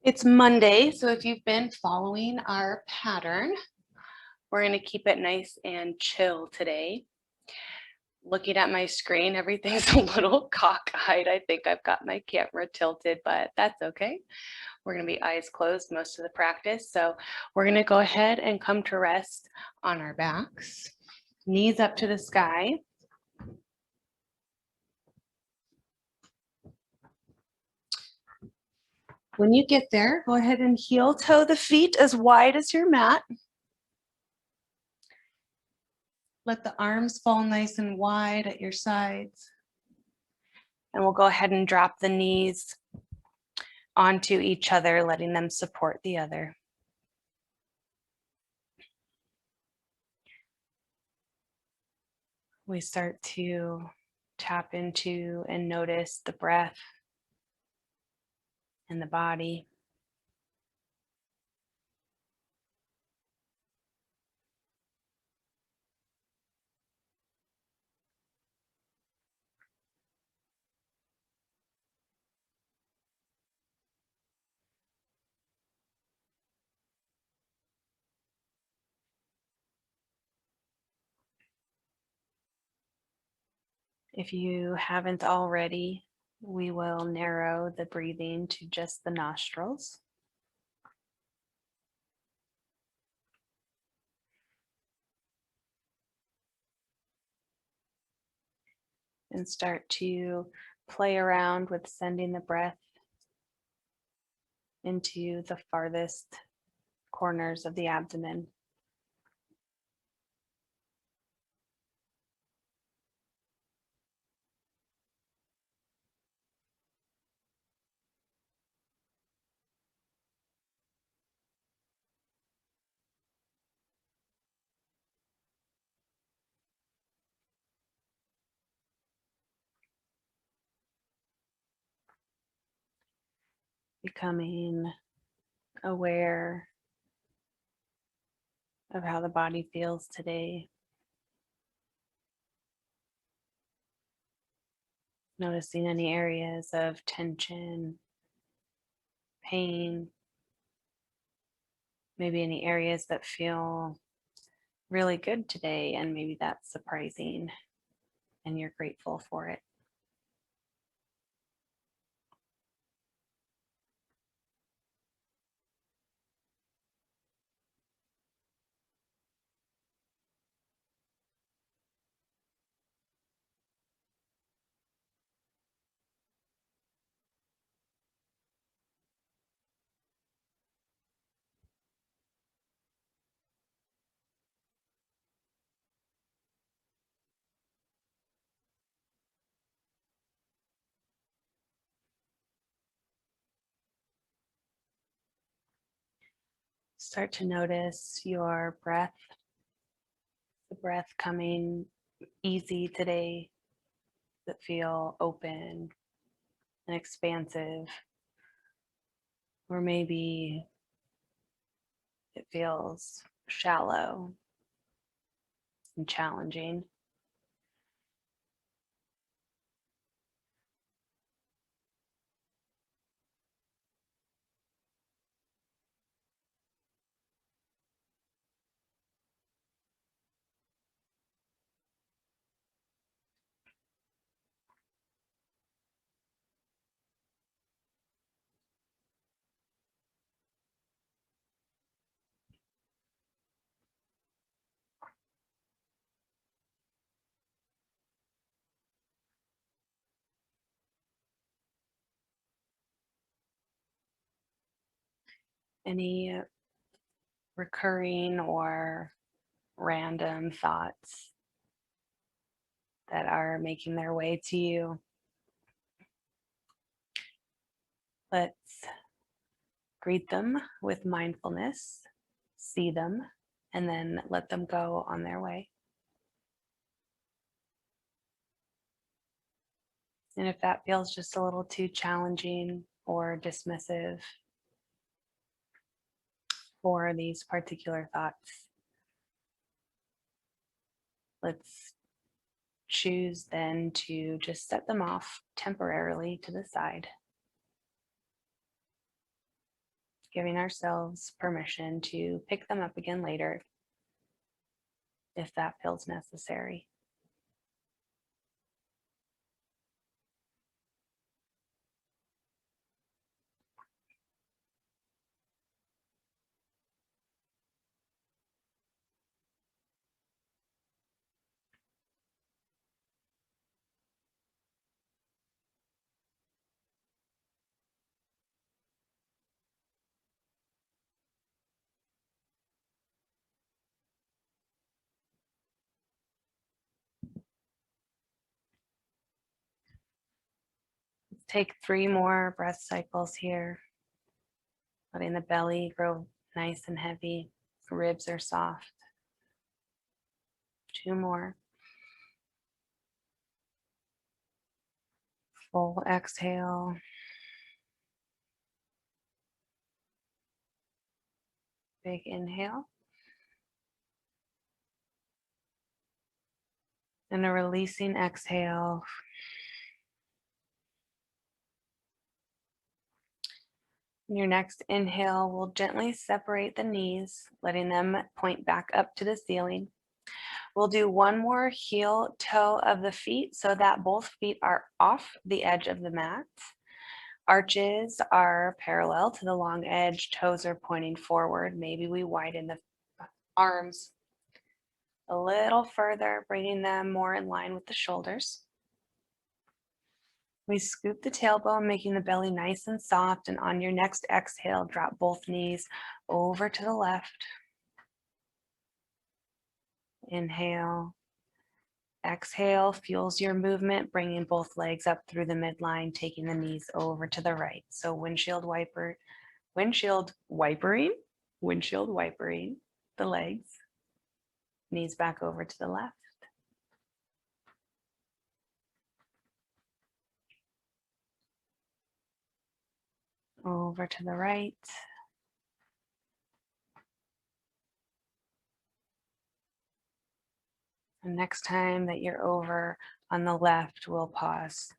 It's Monday, so if you've been following our pattern, we're going to keep it nice and chill today. Looking at my screen, everything's a little cockeyed. I think I've got my camera tilted, but that's okay. We're going to be eyes closed most of the practice. So we're going to go ahead and come to rest on our backs, knees up to the sky. When you get there, go ahead and heel toe the feet as wide as your mat. Let the arms fall nice and wide at your sides. And we'll go ahead and drop the knees onto each other, letting them support the other. We start to tap into and notice the breath and the body. If you haven't already, we will narrow the breathing to just the nostrils. And start to play around with sending the breath into the farthest corners of the abdomen. Becoming aware of how the body feels today. Noticing any areas of tension, pain, maybe any areas that feel really good today, and maybe that's surprising and you're grateful for it. Start to notice your breath, the breath coming easy today, that feel open and expansive, or maybe it feels shallow and challenging. Any recurring or random thoughts that are making their way to you, let's greet them with mindfulness, see them, and then let them go on their way. And if that feels just a little too challenging or dismissive for these particular thoughts, let's choose then to just set them off temporarily to the side. giving ourselves permission to pick them up again later if that feels necessary. Take 3 more breath cycles here, letting the belly grow nice and heavy. Ribs are soft. 2 more. Full exhale. Big inhale. And a releasing exhale. In your next inhale, we'll gently separate the knees, letting them point back up to the ceiling. We'll do 1 more heel toe of the feet so that both feet are off the edge of the mat. Arches are parallel to the long edge, toes are pointing forward. Maybe we widen the arms a little further, bringing them more in line with the shoulders. We scoop the tailbone, making the belly nice and soft. And on your next exhale, drop both knees over to the left. Inhale. Exhale fuels your movement, bringing both legs up through the midline, taking the knees over to the right. So windshield wipering the legs, knees back over to the left. Over to the right. And next time that you're over on the left, we'll pause.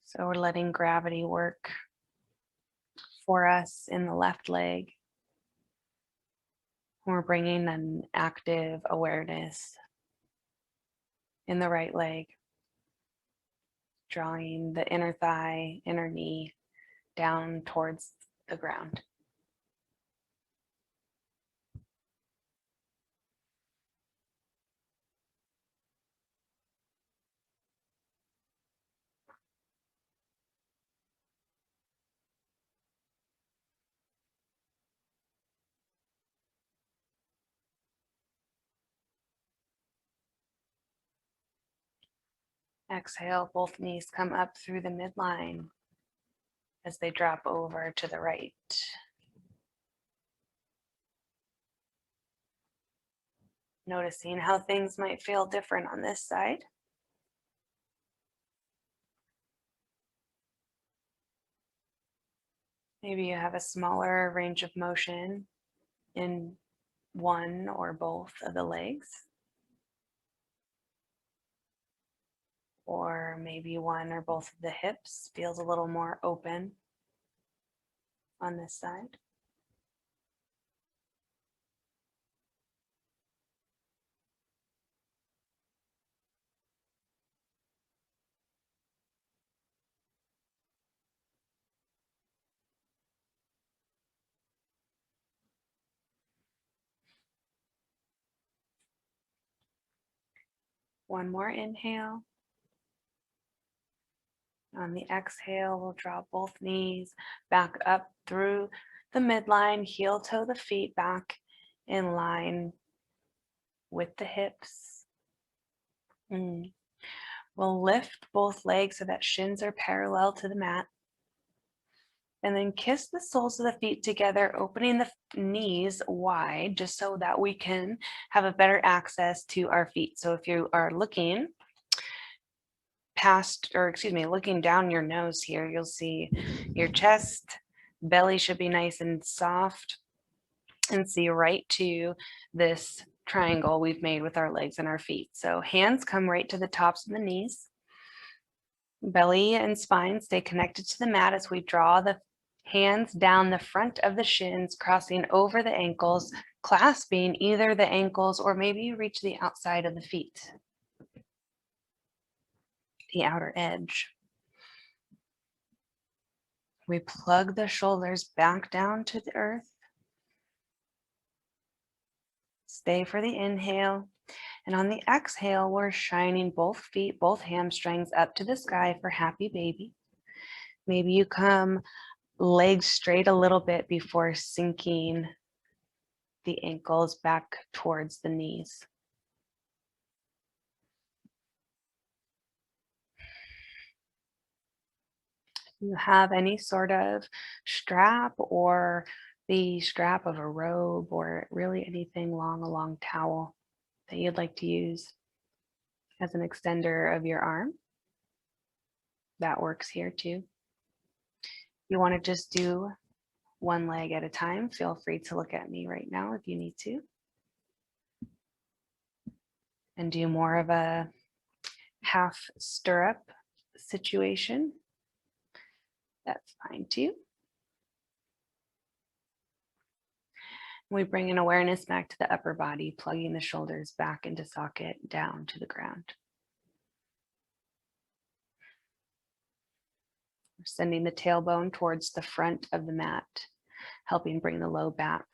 So we're letting gravity work for us in the left leg. We're bringing an active awareness in the right leg, drawing the inner thigh, inner knee down towards the ground. Exhale, both knees come up through the midline as they drop over to the right. Noticing how things might feel different on this side. Maybe you have a smaller range of motion in one or both of the legs. Or maybe one or both of the hips feels a little more open on this side. One more inhale. On the exhale, we'll draw both knees back up through the midline, heel toe the feet back in line with the hips. We'll lift both legs so that shins are parallel to the mat. And then kiss the soles of the feet together, opening the knees wide just so that we can have a better access to our feet. So if you are looking looking down your nose here, you'll see your chest, belly should be nice and soft, and see right to this triangle we've made with our legs and our feet. So hands come right to the tops of the knees. Belly and spine stay connected to the mat as we draw the hands down the front of the shins, crossing over the ankles, clasping either the ankles or maybe you reach the outside of the feet, the outer edge. We plug the shoulders back down to the earth. Stay for the inhale. And on the exhale, we're shining both feet, both hamstrings up to the sky for happy baby. Maybe you come legs straight a little bit before sinking the ankles back towards the knees. You have any sort of strap or the strap of a robe or really anything long, a long towel that you'd like to use as an extender of your arm, that works here too. You want to just do one leg at a time. Feel free to look at me right now if you need to. And do more of a half stirrup situation. That's fine too. We bring an awareness back to the upper body, plugging the shoulders back into socket down to the ground. We're sending the tailbone towards the front of the mat, helping bring the low back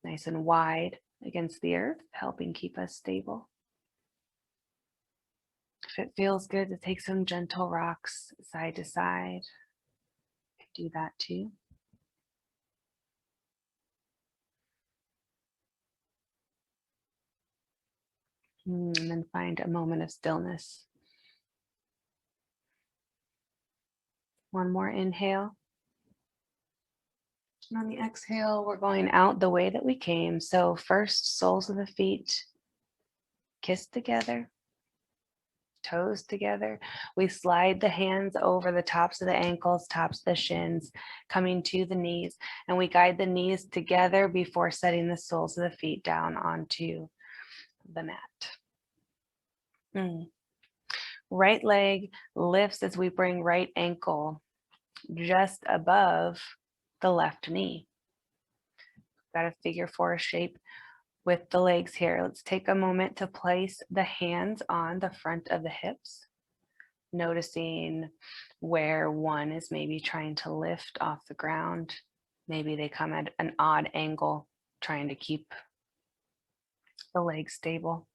nice and wide against the earth, helping keep us stable. If it feels good to take some gentle rocks side to side, do that too. And then find a moment of stillness. One more inhale. And on the exhale, we're going out the way that we came. So first, soles of the feet kiss together, toes together. We slide the hands over the tops of the ankles, tops of the shins, coming to the knees. And we guide the knees together before setting the soles of the feet down onto the mat. Right leg lifts as we bring right ankle just above the left knee. Got a figure four shape with the legs here. Let's take a moment to place the hands on the front of the hips, noticing where one is maybe trying to lift off the ground. Maybe they come at an odd angle, trying to keep the legs stable.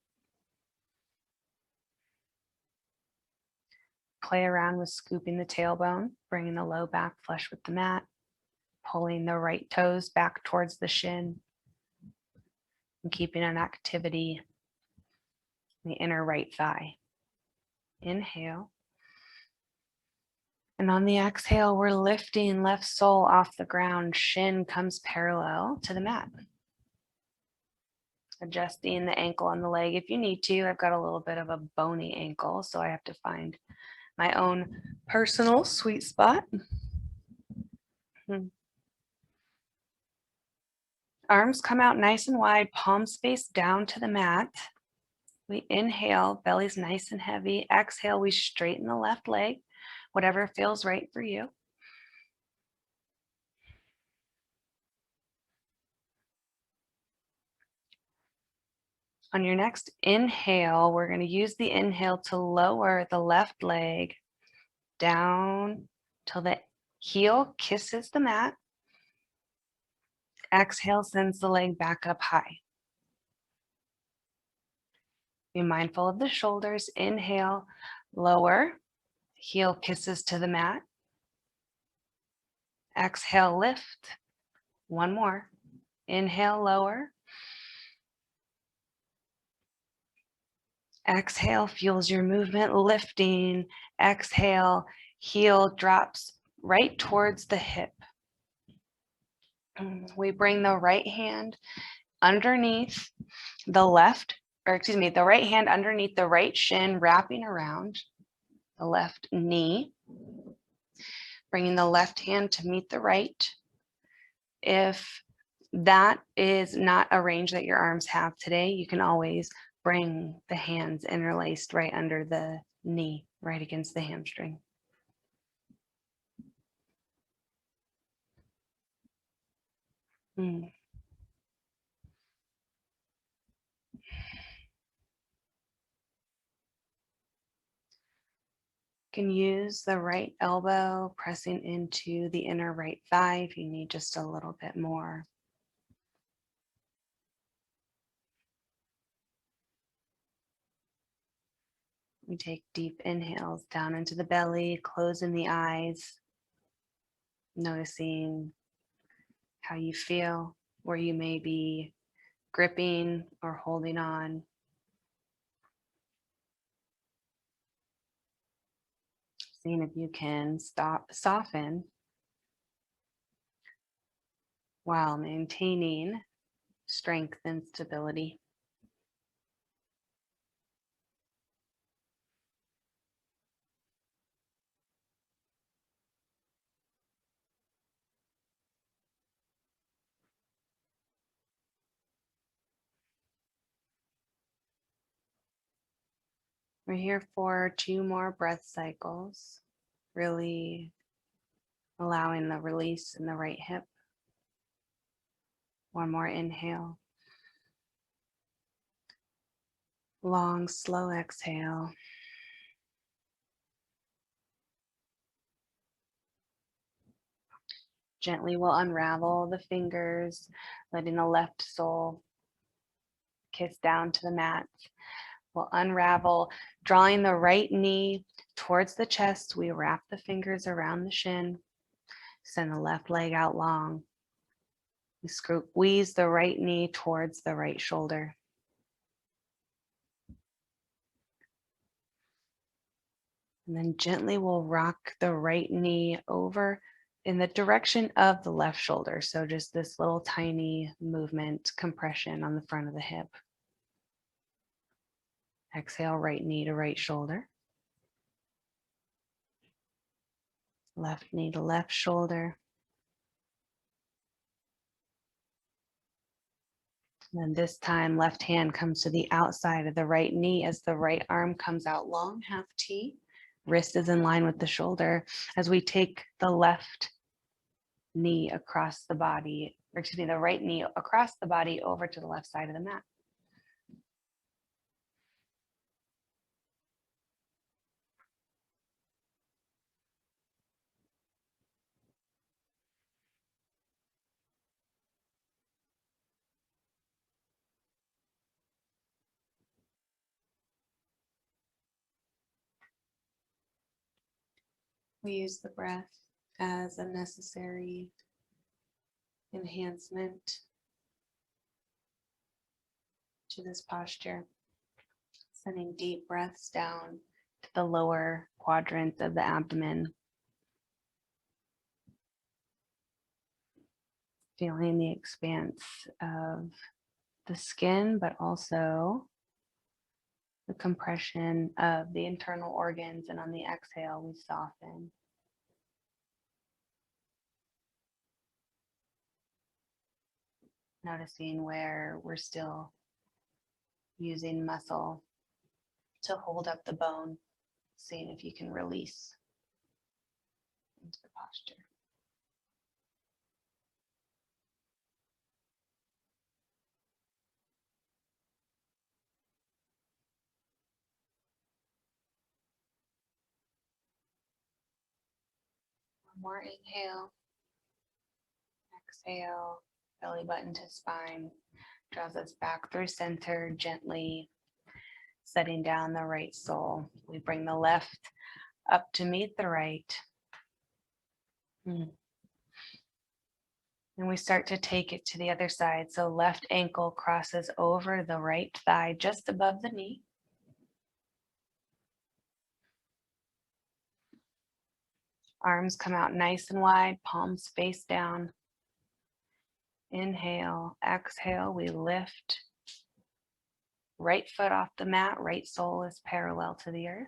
Play around with scooping the tailbone, bringing the low back flush with the mat, pulling the right toes back towards the shin, and keeping an activity in the inner right thigh. Inhale. And on the exhale, we're lifting left sole off the ground. Shin comes parallel to the mat. Adjusting the ankle on the leg if you need to. I've got a little bit of a bony ankle, so I have to find my own personal sweet spot. Arms come out nice and wide, palms face down to the mat. We inhale, belly's nice and heavy. Exhale, we straighten the left leg, whatever feels right for you. On your next inhale, we're going to use the inhale to lower the left leg down till the heel kisses the mat. Exhale sends the leg back up high. Be mindful of the shoulders. Inhale, lower, heel kisses to the mat. Exhale, lift. One more. Inhale, lower. Exhale, fuels your movement, lifting. Exhale, heel drops right towards the hip. We bring the right hand underneath the the right hand underneath the right shin, wrapping around the left knee. Bringing the left hand to meet the right. If that is not a range that your arms have today, you can always bring the hands interlaced right under the knee, right against the hamstring. Mm. Can use the right elbow pressing into the inner right thigh if you need just a little bit more. We take deep inhales down into the belly, closing the eyes, noticing how you feel, where you may be gripping or holding on. Seeing if you can soften while maintaining strength and stability. We're here for 2 more breath cycles, really allowing the release in the right hip. One more inhale. Long, slow exhale. Gently we'll unravel the fingers, letting the left sole kiss down to the mat. We'll unravel, drawing the right knee towards the chest. We wrap the fingers around the shin, send the left leg out long. We squeeze the right knee towards the right shoulder. And then gently we'll rock the right knee over in the direction of the left shoulder. So just this little tiny movement, compression on the front of the hip. Exhale, right knee to right shoulder. Left knee to left shoulder. And then this time, left hand comes to the outside of the right knee as the right arm comes out long, half T. Wrist is in line with the shoulder as we take the left knee across the body, or excuse me, the right knee across the body over to the left side of the mat. We use the breath as a necessary enhancement to this posture, sending deep breaths down to the lower quadrant of the abdomen, feeling the expanse of the skin, but also the compression of the internal organs. And on the exhale, we soften. Noticing where we're still using muscle to hold up the bone, seeing if you can release into the posture. One more inhale. Exhale, belly button to spine, draws us back through center, gently setting down the right sole. We bring the left up to meet the right. And we start to take it to the other side. So left ankle crosses over the right thigh just above the knee. Arms come out nice and wide, palms face down. Inhale, exhale, we lift. Right foot off the mat, right sole is parallel to the earth.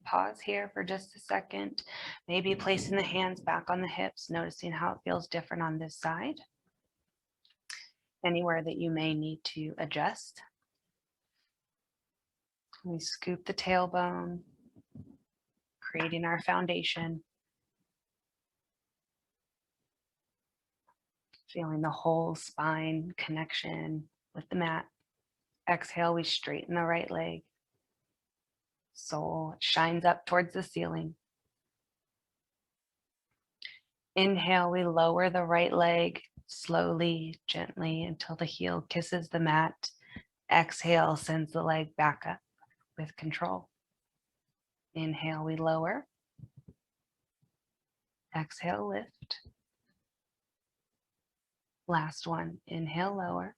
Pause here for just a second. Maybe placing the hands back on the hips, noticing how it feels different on this side. Anywhere that you may need to adjust. We scoop the tailbone, creating our foundation. Feeling the whole spine connection with the mat. Exhale, we straighten the right leg. Sole shines up towards the ceiling. Inhale, we lower the right leg slowly, gently until the heel kisses the mat. Exhale, sends the leg back up with control. Inhale, we lower. Exhale, lift. Last one. Inhale, lower.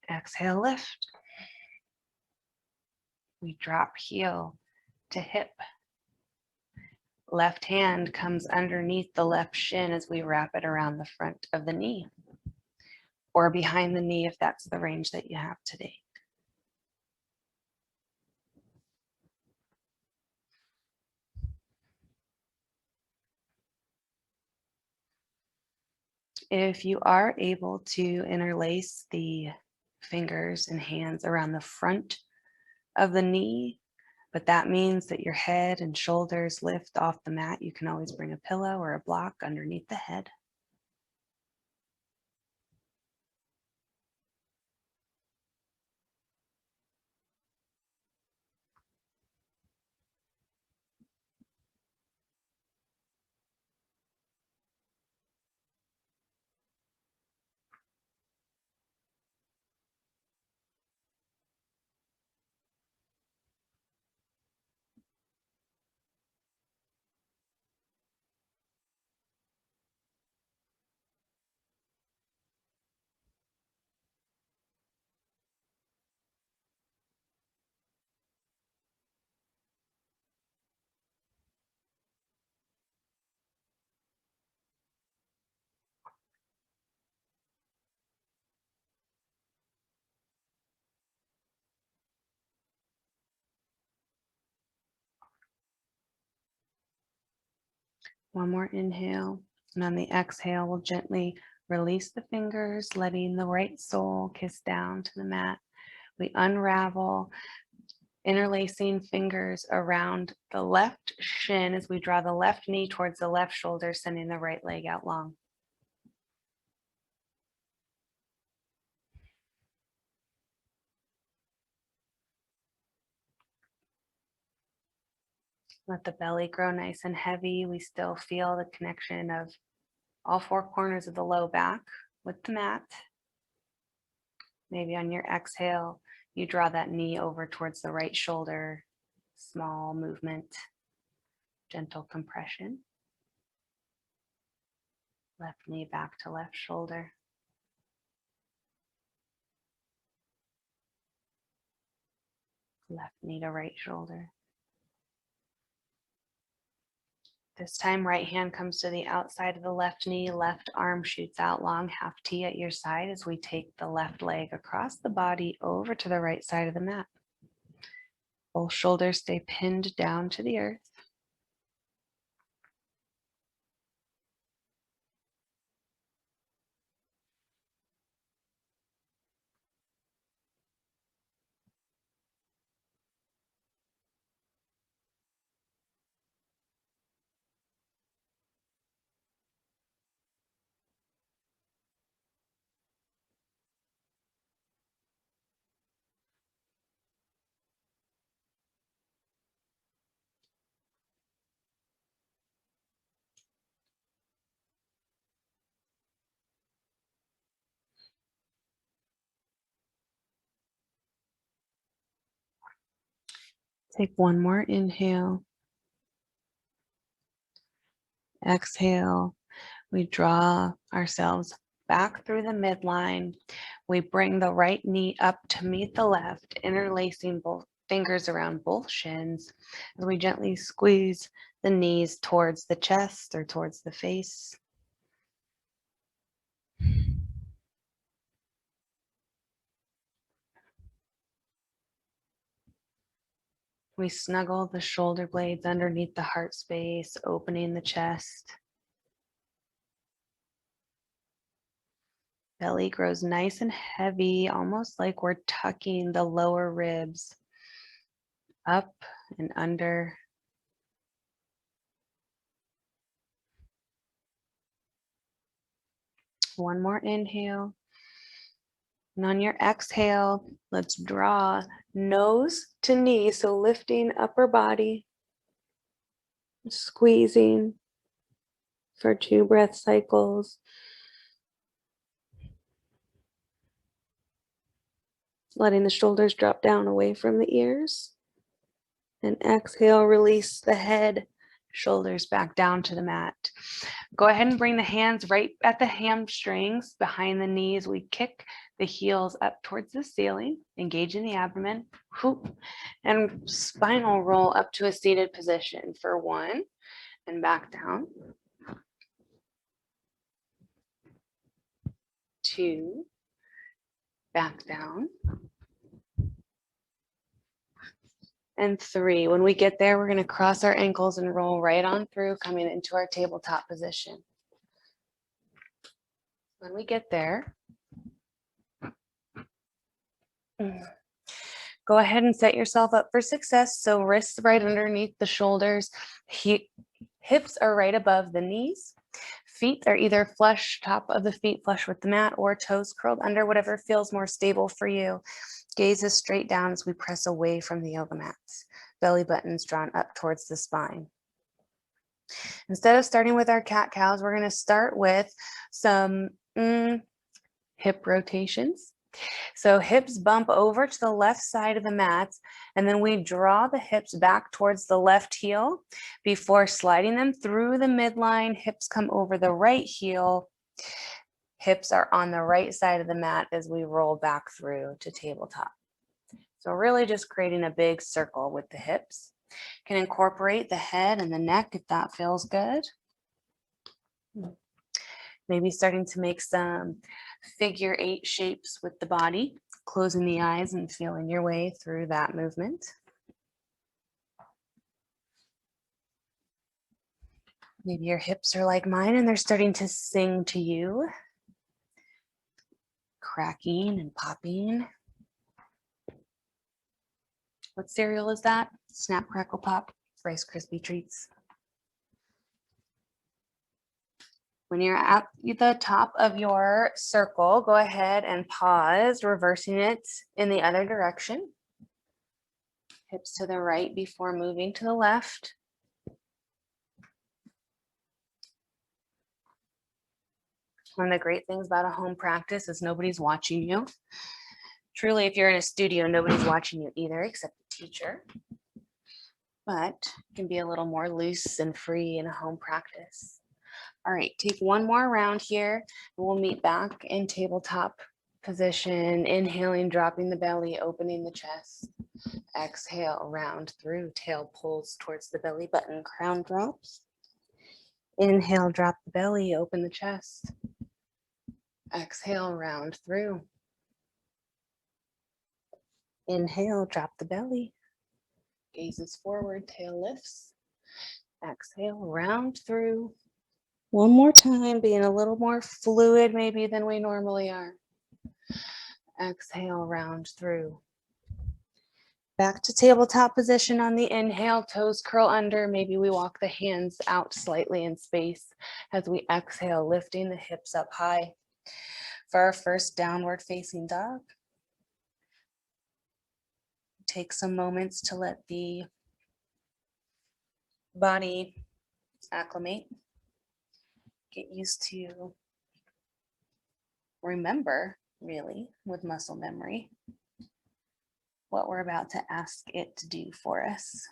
Exhale, lift. We drop heel to hip. Left hand comes underneath the left shin as we wrap it around the front of the knee, or behind the knee if that's the range that you have today. If you are able to interlace the fingers and hands around the front of the knee, but that means that your head and shoulders lift off the mat, you can always bring a pillow or a block underneath the head. One more inhale, and on the exhale, we'll gently release the fingers, letting the right sole kiss down to the mat. We unravel, interlacing fingers around the left shin as we draw the left knee towards the left shoulder, sending the right leg out long. Let the belly grow nice and heavy. We still feel the connection of all four corners of the low back with the mat. Maybe on your exhale, you draw that knee over towards the right shoulder. Small movement, gentle compression. Left knee back to left shoulder. Left knee to right shoulder. This time, right hand comes to the outside of the left knee, left arm shoots out long, half T at your side as we take the left leg across the body over to the right side of the mat. Both shoulders stay pinned down to the earth. Take one more inhale. Exhale. We draw ourselves back through the midline. We bring the right knee up to meet the left, interlacing both fingers around both shins as we gently squeeze the knees towards the chest or towards the face. We snuggle the shoulder blades underneath the heart space, opening the chest. Belly grows nice and heavy, almost like we're tucking the lower ribs up and under. One more inhale. And on your exhale, let's draw nose to knee. So lifting upper body, squeezing for 2 breath cycles. Letting the shoulders drop down away from the ears. And exhale, release the head, shoulders back down to the mat. Go ahead and bring the hands right at the hamstrings, behind the knees. We kick the heels up towards the ceiling, engage in the abdomen, and spinal roll up to a seated position for 1, and back down. 2, back down. And 3. When we get there, we're going to cross our ankles and roll right on through, coming into our tabletop position. When we get there, go ahead and set yourself up for success. So wrists right underneath the shoulders, hips are right above the knees. Feet are either flush, top of the feet flush with the mat, or toes curled under, whatever feels more stable for you. Gaze is straight down as we press away from the yoga mats. Belly buttons drawn up towards the spine. Instead of starting with our cat-cows, we're going to start with some hip rotations. So hips bump over to the left side of the mat, and then we draw the hips back towards the left heel before sliding them through the midline. Hips come over the right heel. Hips are on the right side of the mat as we roll back through to tabletop. So really just creating a big circle with the hips. Can incorporate the head and the neck if that feels good. Maybe starting to make some figure 8 shapes with the body, closing the eyes and feeling your way through that movement. Maybe your hips are like mine and they're starting to sing to you, cracking and popping. What cereal is that? Snap, Crackle, Pop, Rice Krispie treats. When you're at the top of your circle, go ahead and pause, reversing it in the other direction. Hips to the right before moving to the left. One of the great things about a home practice is nobody's watching you. Truly, if you're in a studio, nobody's watching you either except the teacher. But it can be a little more loose and free in a home practice. All right, take one more round here. And we'll meet back in tabletop position. Inhaling, dropping the belly, opening the chest. Exhale, round through. Tail pulls towards the belly button. Crown drops. Inhale, drop the belly, open the chest. Exhale, round through. Inhale, drop the belly. Gazes forward, tail lifts. Exhale, round through. One more time, being a little more fluid maybe than we normally are. Exhale, round through. Back to tabletop position on the inhale, toes curl under. Maybe we walk the hands out slightly in space as we exhale, lifting the hips up high. For our first downward facing dog, take some moments to let the body acclimate. Get used to remember, really, with muscle memory, what we're about to ask it to do for us.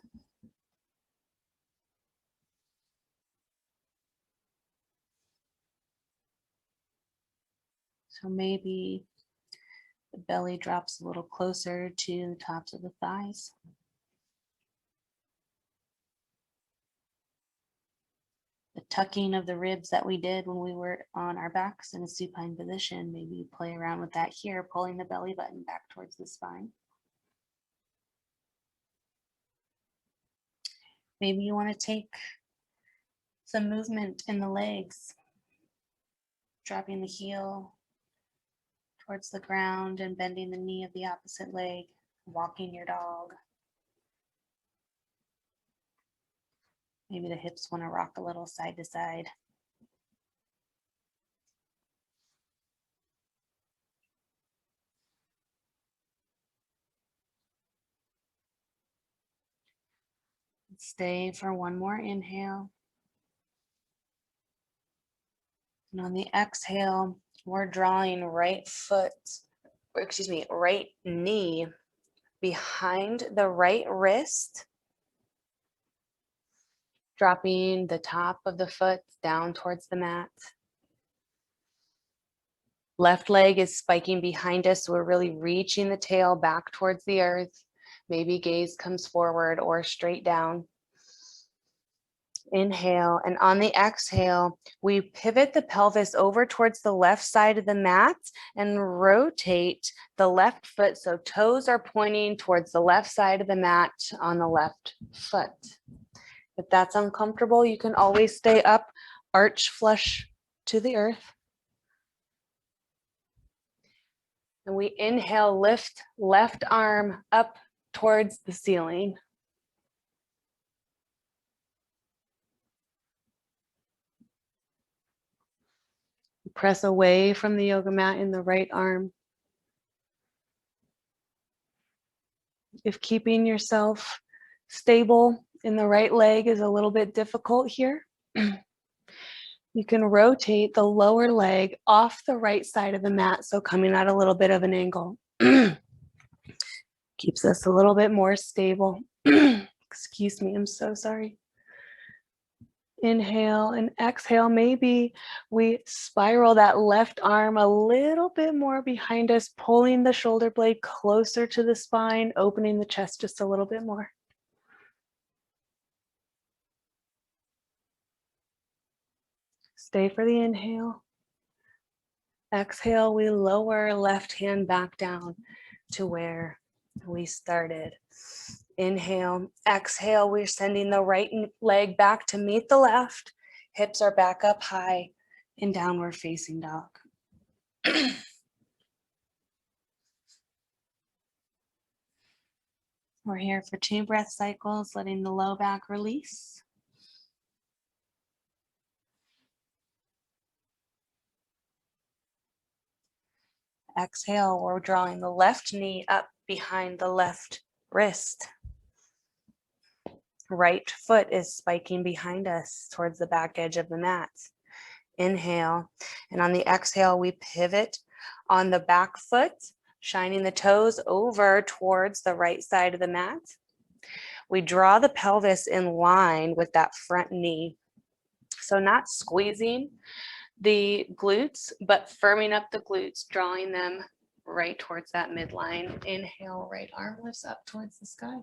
So maybe the belly drops a little closer to the tops of the thighs. The tucking of the ribs that we did when we were on our backs in a supine position, maybe play around with that here, pulling the belly button back towards the spine. Maybe you want to take some movement in the legs, dropping the heel towards the ground and bending the knee of the opposite leg, walking your dog. Maybe the hips want to rock a little side to side. Stay for one more inhale. And on the exhale, we're drawing right knee behind the right wrist, dropping the top of the foot down towards the mat. Left leg is spiking behind us, so we're really reaching the tail back towards the earth. Maybe gaze comes forward or straight down. Inhale, and on the exhale, we pivot the pelvis over towards the left side of the mat and rotate the left foot so toes are pointing towards the left side of the mat on the left foot. If that's uncomfortable, you can always stay up, arch flush to the earth. And we inhale, lift left arm up towards the ceiling. Press away from the yoga mat in the right arm. If keeping yourself stable in the right leg is a little bit difficult here, you can rotate the lower leg off the right side of the mat, so coming at a little bit of an angle. Keeps us a little bit more stable. Excuse me, I'm so sorry. Inhale and exhale. Maybe we spiral that left arm a little bit more behind us, pulling the shoulder blade closer to the spine, opening the chest just a little bit more. Stay for the inhale. Exhale, we lower left hand back down to where we started. Inhale, exhale, we're sending the right leg back to meet the left. Hips are back up high in downward facing dog. We're here for 2 breath cycles, letting the low back release. Exhale, we're drawing the left knee up behind the left wrist. Right foot is spiking behind us towards the back edge of the mat. Inhale, and on the exhale, we pivot on the back foot, shining the toes over towards the right side of the mat. We draw the pelvis in line with that front knee. So not squeezing the glutes, but firming up the glutes, drawing them right towards that midline. Inhale, right arm lifts up towards the sky.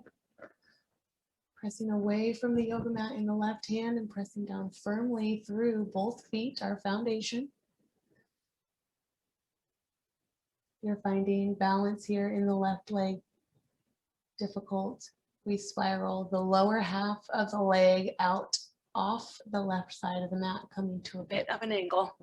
Pressing away from the yoga mat in the left hand and pressing down firmly through both feet, our foundation. You're finding balance here in the left leg difficult. We spiral the lower half of the leg out off the left side of the mat, coming to a bit of an angle.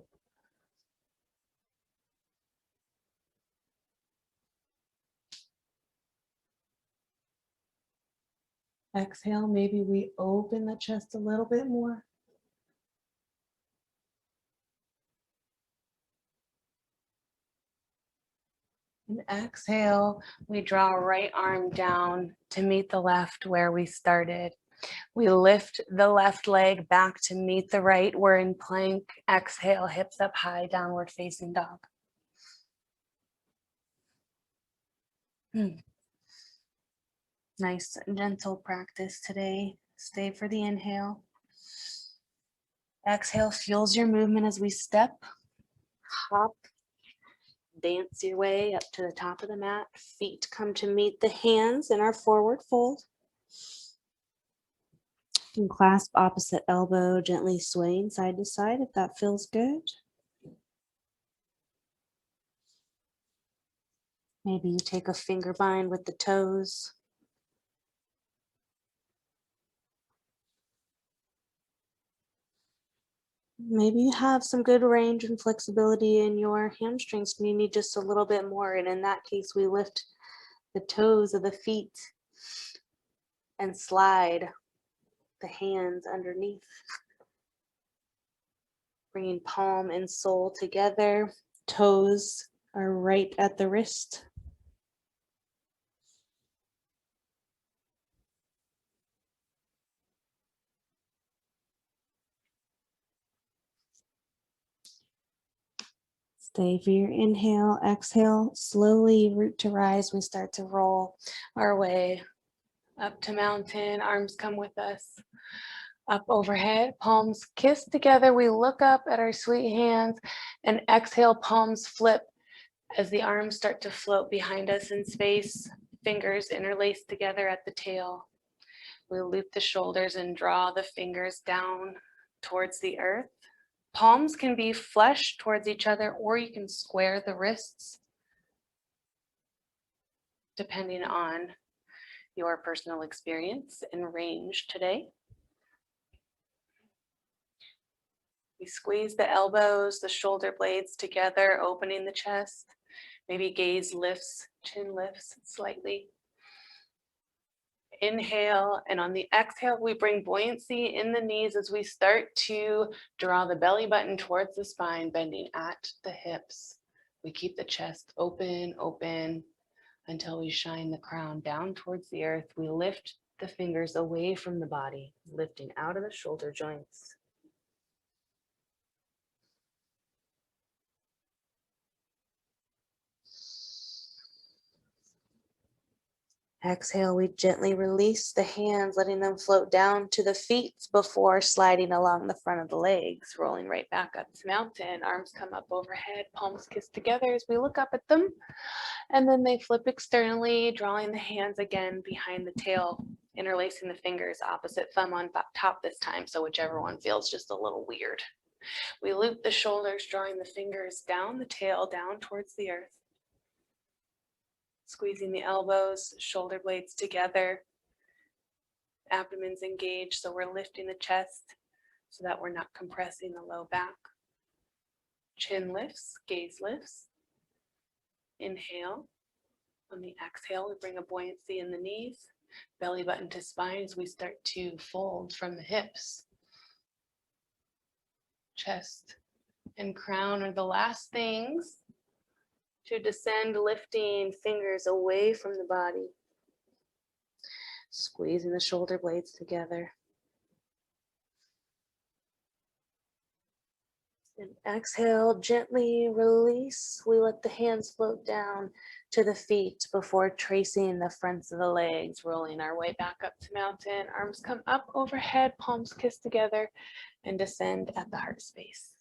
Exhale, maybe we open the chest a little bit more. And exhale, we draw right arm down to meet the left where we started. We lift the left leg back to meet the right. We're in plank. Exhale, hips up high, downward facing dog. Nice gentle practice today. Stay for the inhale. Exhale fuels your movement as we step, hop, dance your way up to the top of the mat. Feet come to meet the hands in our forward fold. And clasp opposite elbow, gently swaying side to side if that feels good. Maybe you take a finger bind with the toes. Maybe you have some good range and flexibility in your hamstrings and you need just a little bit more. And in that case, we lift the toes of the feet and slide the hands underneath. Bringing palm and sole together. Toes are right at the wrist. Stay for your inhale, exhale, slowly root to rise. We start to roll our way up to mountain. Arms come with us. Up overhead, palms kiss together. We look up at our sweet hands and exhale, palms flip as the arms start to float behind us in space. Fingers interlaced together at the tail. We loop the shoulders and draw the fingers down towards the earth. Palms can be flush towards each other, or you can square the wrists, depending on your personal experience and range today. We squeeze the elbows, the shoulder blades together, opening the chest. Maybe gaze lifts, chin lifts slightly. Inhale, and on the exhale, we bring buoyancy in the knees as we start to draw the belly button towards the spine, bending at the hips. We keep the chest open, open, until we shine the crown down towards the earth. We lift the fingers away from the body, lifting out of the shoulder joints. Exhale, we gently release the hands, letting them float down to the feet before sliding along the front of the legs, rolling right back up to mountain. Arms come up overhead, palms kiss together as we look up at them. And then they flip externally, drawing the hands again behind the tail, interlacing the fingers, opposite thumb on top this time, so whichever one feels just a little weird. We loop the shoulders, drawing the fingers down the tail, down towards the earth. Squeezing the elbows, shoulder blades together. Abdomen's engaged, so we're lifting the chest so that we're not compressing the low back. Chin lifts, gaze lifts. Inhale. On the exhale, we bring a buoyancy in the knees. Belly button to spine as we start to fold from the hips. Chest and crown are the last things to descend, lifting fingers away from the body. Squeezing the shoulder blades together. And exhale, gently release. We let the hands float down to the feet before tracing the fronts of the legs, rolling our way back up to mountain. Arms come up overhead, palms kiss together, and descend at the heart space.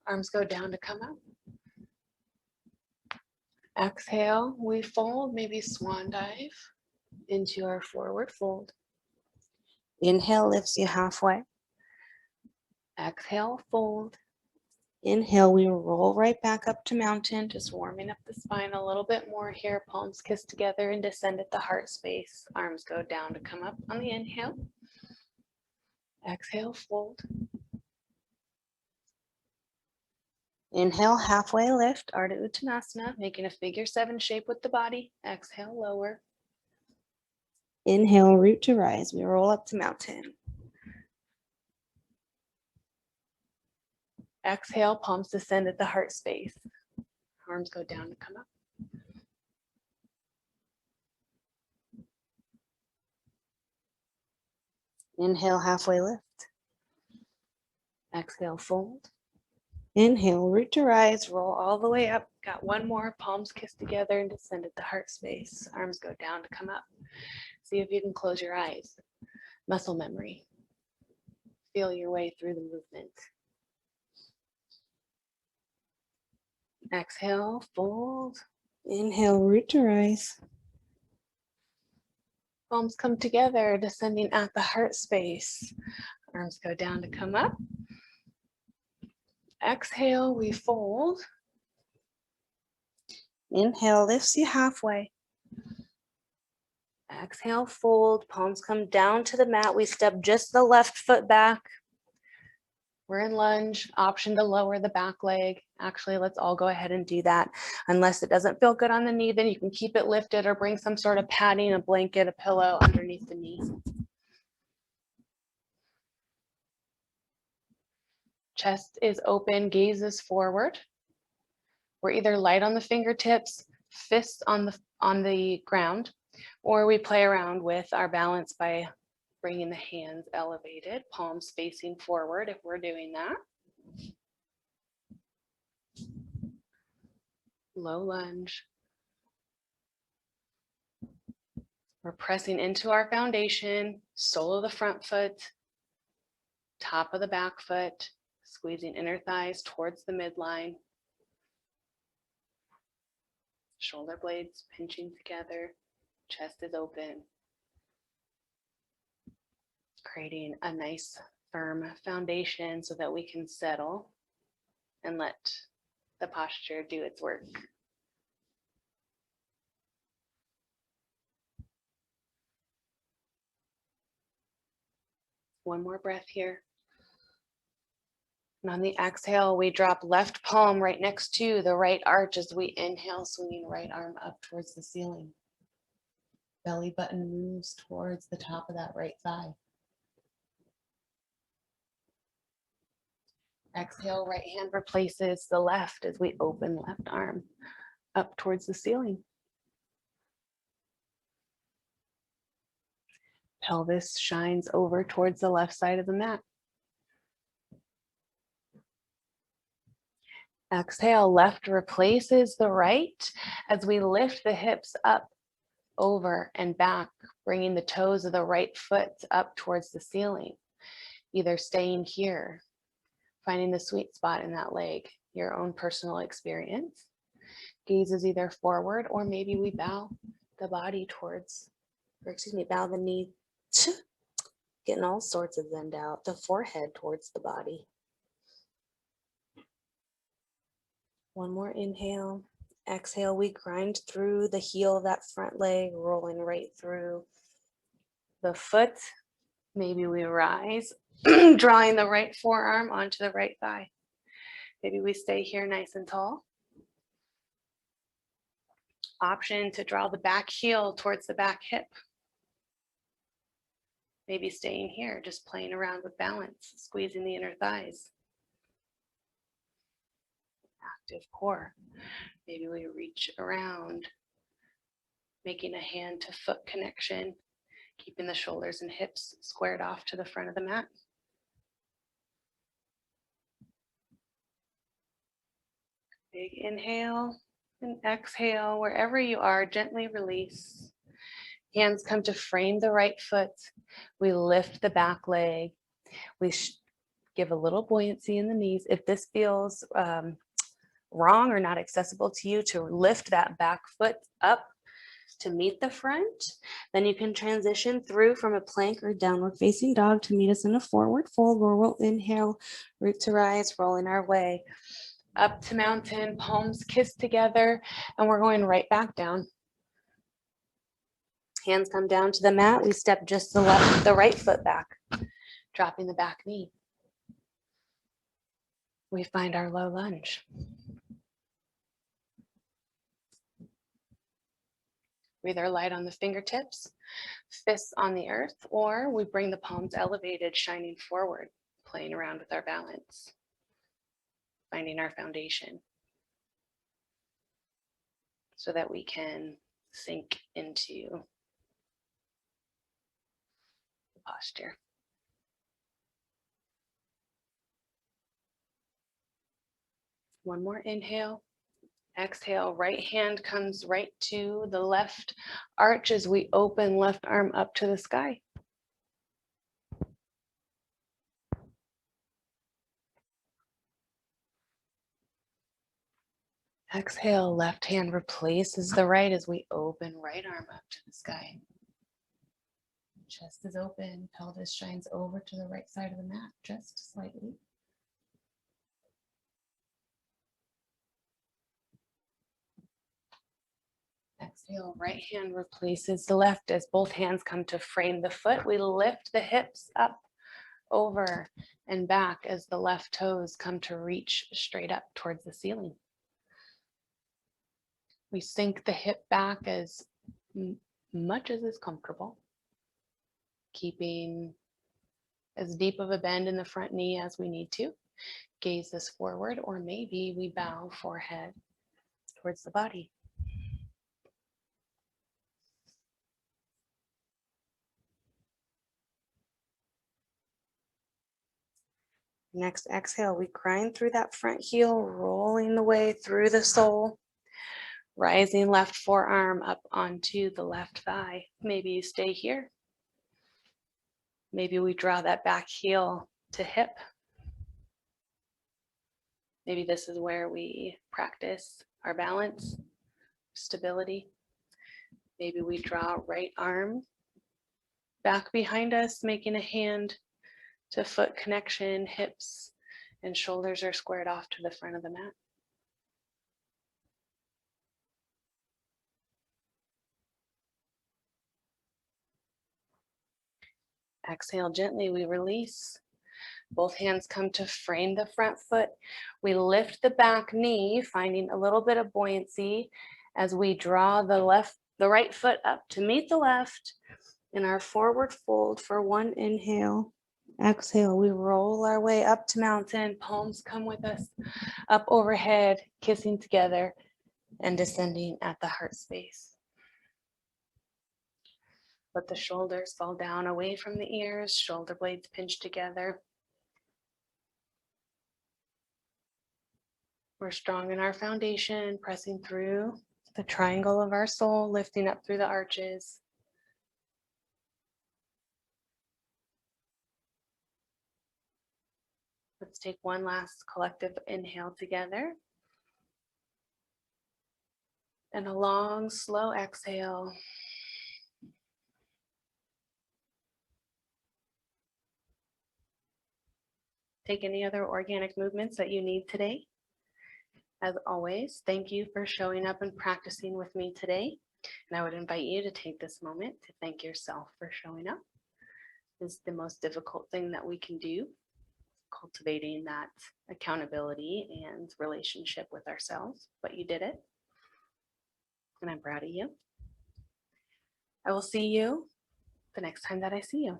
Arms go down to come up. Exhale, we fold, maybe swan dive into our forward fold. Inhale lifts you halfway. Exhale, fold. Inhale, we roll right back up to mountain, just warming up the spine a little bit more here. Palms kiss together and descend at the heart space. Arms go down to come up on the inhale. Exhale, fold. Inhale, halfway lift, Ardha Uttanasana, making a figure 7 shape with the body. Exhale, lower. Inhale, root to rise. We roll up to mountain. Exhale, palms descend at the heart space. Arms go down to come up. Inhale, halfway lift. Exhale, fold. Inhale, root to rise, roll all the way up. Got one more, palms kiss together and descend at the heart space. Arms go down to come up. See if you can close your eyes. Muscle memory. Feel your way through the movement. Exhale, fold. Inhale, root to rise. Palms come together, descending at the heart space. Arms go down to come up. Exhale, we fold. Inhale, lifts you halfway. Exhale, fold. Palms come down to the mat. We step just the left foot back. We're in lunge, option to lower the back leg. Actually, let's all go ahead and do that. Unless it doesn't feel good on the knee, then you can keep it lifted or bring some sort of padding, a blanket, a pillow underneath the knee. Chest is open, gaze is forward. We're either light on the fingertips, fists on the ground, or we play around with our balance by bringing the hands elevated, palms facing forward if we're doing that. Low lunge. We're pressing into our foundation, sole of the front foot, top of the back foot, squeezing inner thighs towards the midline. Shoulder blades pinching together, chest is open. Creating a nice firm foundation so that we can settle and let the posture do its work. One more breath here. And on the exhale, we drop left palm right next to the right arch as we inhale, swinging right arm up towards the ceiling. Belly button moves towards the top of that right thigh. Exhale, right hand replaces the left as we open left arm up towards the ceiling. Pelvis shines over towards the left side of the mat. Exhale, left replaces the right as we lift the hips up, over and back, bringing the toes of the right foot up towards the ceiling. Either staying here, finding the sweet spot in that leg, your own personal experience. Gaze is either forward or maybe we bow the body towards, bow the knee, getting all sorts of zened out, the forehead towards the body. One more inhale. Exhale, we grind through the heel of that front leg, rolling right through the foot. Maybe we rise, drawing the right forearm onto the right thigh. Maybe we stay here nice and tall. Option to draw the back heel towards the back hip. Maybe staying here, just playing around with balance, squeezing the inner thighs. Active core. Maybe we reach around, making a hand to foot connection, keeping the shoulders and hips squared off to the front of the mat. Big inhale and exhale. Wherever you are, gently release. Hands come to frame the right foot. We lift the back leg. We give a little buoyancy in the knees. If this feels wrong or not accessible to you, to lift that back foot up to meet the front, then you can transition through from a plank or downward facing dog to meet us in a forward fold where we'll inhale, root to rise, rolling our way up to mountain, palms kiss together, and we're going right back down. Hands come down to the mat. We step just the right foot back, dropping the back knee. We find our low lunge. We either light on the fingertips, fists on the earth, or we bring the palms elevated, shining forward, playing around with our balance, finding our foundation so that we can sink into the posture. One more inhale. Exhale, right hand comes right to the left arch as we open left arm up to the sky. Exhale, left hand replaces the right as we open right arm up to the sky. Chest is open, pelvis shines over to the right side of the mat, just slightly. Exhale, right hand replaces the left as both hands come to frame the foot. We lift the hips up, over, and back as the left toes come to reach straight up towards the ceiling. We sink the hip back as much as is comfortable, keeping as deep of a bend in the front knee as we need to. Gaze this forward, or maybe we bow forehead towards the body. Next exhale, we grind through that front heel, rolling the way through the sole, rising left forearm up onto the left thigh. Maybe you stay here. Maybe we draw that back heel to hip. Maybe this is where we practice our balance, stability. Maybe we draw right arm back behind us, making a hand to foot connection, hips and shoulders are squared off to the front of the mat. Exhale gently, we release. Both hands come to frame the front foot. We lift the back knee, finding a little bit of buoyancy as we draw the right foot up to meet the left in our forward fold for one inhale. Exhale, we roll our way up to mountain. Palms come with us up overhead, kissing together and descending at the heart space. Let the shoulders fall down away from the ears, shoulder blades pinch together. We're strong in our foundation, pressing through the triangle of our soul, lifting up through the arches. Let's take one last collective inhale together. And a long, slow exhale. Take any other organic movements that you need today. As always, thank you for showing up and practicing with me today. And I would invite you to take this moment to thank yourself for showing up. This is the most difficult thing that we can do, cultivating that accountability and relationship with ourselves, but you did it. And I'm proud of you. I will see you the next time that I see you.